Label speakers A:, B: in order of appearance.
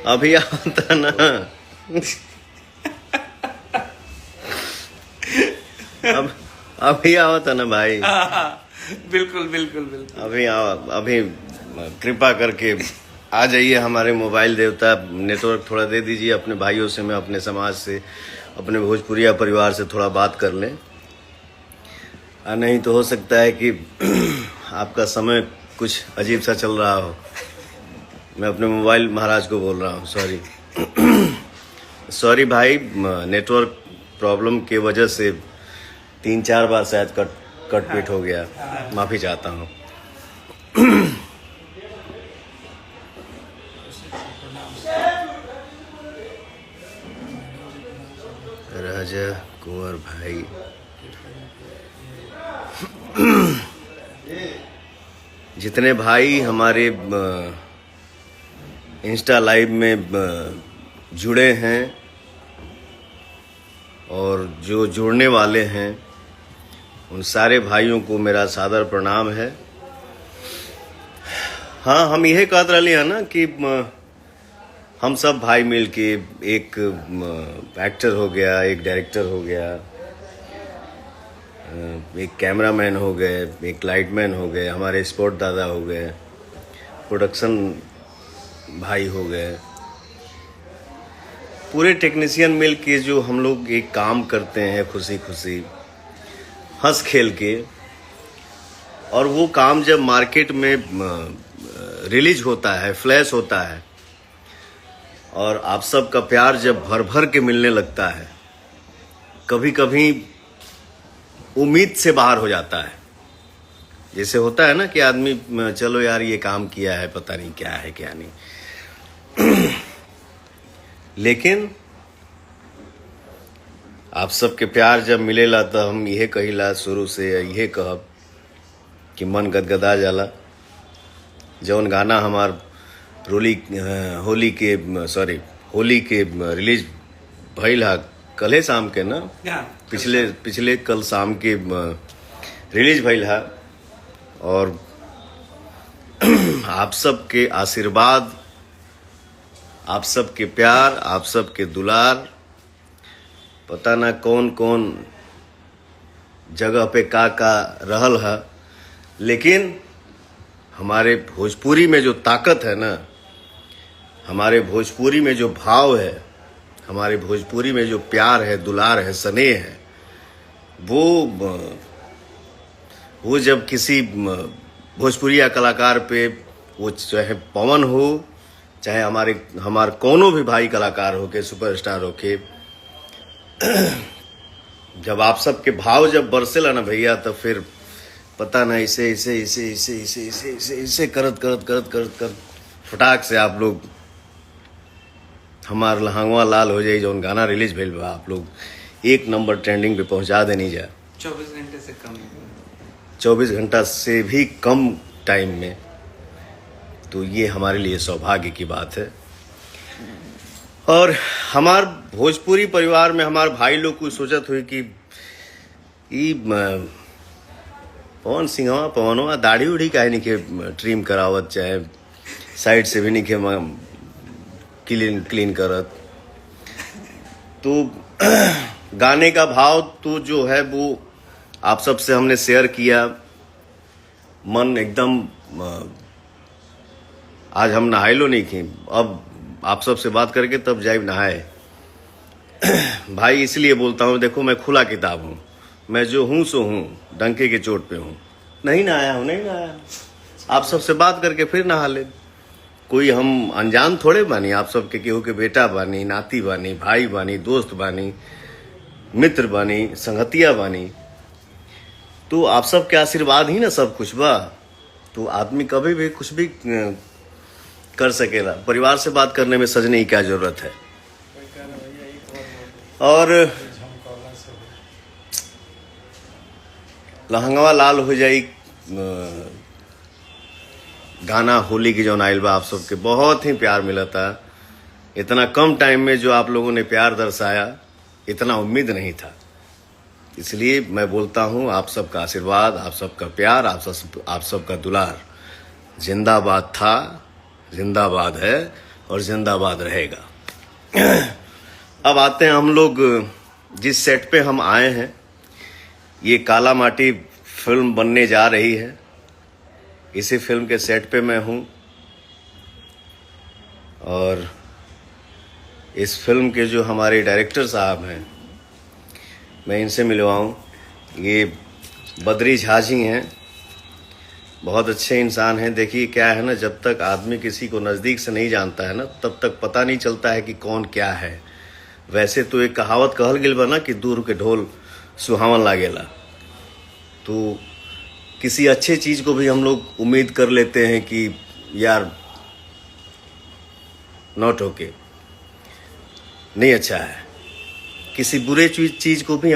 A: अभी आता ना। अब अभी आवता ना भाई।
B: बिल्कुल बिल्कुल बिल्कुल।
A: अभी अभी कृपा करके आ जाइए हमारे मोबाइल देवता। नेटवर्क थोड़ा दे दीजिए अपने भाइयों से, मैं अपने समाज से, अपने भोजपुरिया परिवार से थोड़ा बात कर लें। नहीं तो हो सकता है कि आपका समय कुछ अजीब सा चल रहा हो। मैं अपने मोबाइल महाराज को बोल रहा हूँ, सॉरी। सॉरी भाई, नेटवर्क प्रॉब्लम के वजह से 3-4 बार शायद कट पीट हो गया, माफ़ी चाहता हूँ। राजा कुंवर भाई, जितने भाई हमारे इंस्टा लाइव में जुड़े हैं और जो जुड़ने वाले हैं, उन सारे भाइयों को मेरा सादर प्रणाम है। हाँ, हम यह कहत रही हैं ना कि हम सब भाई मिल के एक एक्टर हो गया, एक डायरेक्टर हो गया, एक कैमरामैन हो गए, एक लाइटमैन हो गए, हमारे स्पोर्ट दादा हो गए, प्रोडक्शन भाई हो गए, पूरे टेक्नीशियन मिल के जो हम लोग एक काम करते हैं खुशी खुशी हंस खेल के, और वो काम जब मार्केट में रिलीज होता है, फ्लैश होता है, और आप सबका प्यार जब भर भर के मिलने लगता है, कभी कभी उम्मीद से बाहर हो जाता है। जैसे होता है ना कि आदमी चलो यार ये काम किया है, पता नहीं क्या है क्या नहीं। लेकिन आप सबके प्यार जब मिलेला तो हम यह कहिला शुरू से, यह कहब कि मन गदगदा जाला। जौन गाना हमार होली के रिलीज भइल हा कल शाम के ना, पिछले कल शाम के रिलीज भइल हा, और आप सबके आशीर्वाद, आप सबके प्यार, आप सबके दुलार, पता ना कौन कौन जगह पे का रहल है, लेकिन हमारे भोजपुरी में जो ताकत है ना, हमारे भोजपुरी में जो भाव है, हमारे भोजपुरी में जो प्यार है, दुलार है, स्नेह है, वो जब किसी भोजपुरिया कलाकार पे, वो चाहे पवन हो, चाहे हमारे कोनो भी भाई कलाकार हो के, सुपरस्टार हो के, जब आप सबके भाव जब बरसेला ना भैया, तो फिर पता ना इसे करत फटाक से आप लोग हमार लहंगवा लाल हो जाए। जो गाना रिलीज भेल बा, आप लोग 1 नंबर ट्रेंडिंग पे पहुंचा देनी जा।
B: 24 घंटे से कम,
A: 24 घंटा से भी कम टाइम में, तो ये हमारे लिए सौभाग्य की बात है। और हमार भोजपुरी परिवार में हमारे भाई लोग कुछ सोचत हुई कि पवन सिंहवा पवनवा दाढ़ी उड़ी काहे नहीं के ट्रिम करावत, चाहे साइड से भी नहीं के क्लीन करत। तो गाने का भाव तो जो है वो आप सबसे हमने शेयर किया। मन एकदम, आज हम नहाए लो नहीं की, अब आप सबसे बात करके तब जाइब नहाए। भाई इसलिए बोलता हूँ, देखो मैं खुला किताब हूँ, मैं जो हूँ सो हूँ, डंके के चोट पे हूँ। नहीं नहाया, आप सबसे बात करके फिर नहा ले। कोई हम अनजान थोड़े बानी, आप सबके केहू के बेटा बानी, नाती बानी, भाई बानी, दोस्त बानी, मित्र बानी, संगतिया बानी। तो आप सबके आशीर्वाद ही ना सब कुछ बा। तो आदमी कभी भी कुछ भी कर सकेला। परिवार से बात करने में सजने की क्या जरूरत है। और लहंगवा लाल हो जाई गाना होली की जो आइल बा, आप सबके बहुत ही प्यार मिला था। इतना कम टाइम में जो आप लोगों ने प्यार दर्शाया, इतना उम्मीद नहीं था। इसलिए मैं बोलता हूँ, आप सबका आशीर्वाद, आप सबका प्यार, आप सबका दुलार जिंदाबाद था, जिंदाबाद है और जिंदाबाद रहेगा। अब आते हैं हम लोग जिस सेट पे हम आए हैं। ये काला माटी फिल्म बनने जा रही है। इसी फिल्म के सेट पे मैं हूँ और इस फिल्म के जो हमारे डायरेक्टर साहब हैं, मैं इनसे मिलवाऊँ। ये बद्री झा जी हैं, बहुत अच्छे इंसान हैं। देखिए क्या है ना, जब तक आदमी किसी को नज़दीक से नहीं जानता है ना, तब तक पता नहीं चलता है कि कौन क्या है। वैसे तो एक कहावत कहल गेल बा ना कि दूर के ढोल सुहावन लागेला। तो किसी अच्छे चीज़ को भी हम लोग उम्मीद कर लेते हैं कि यार नॉट ओके, नहीं अच्छा है। किसी बुरे चीज़ को भी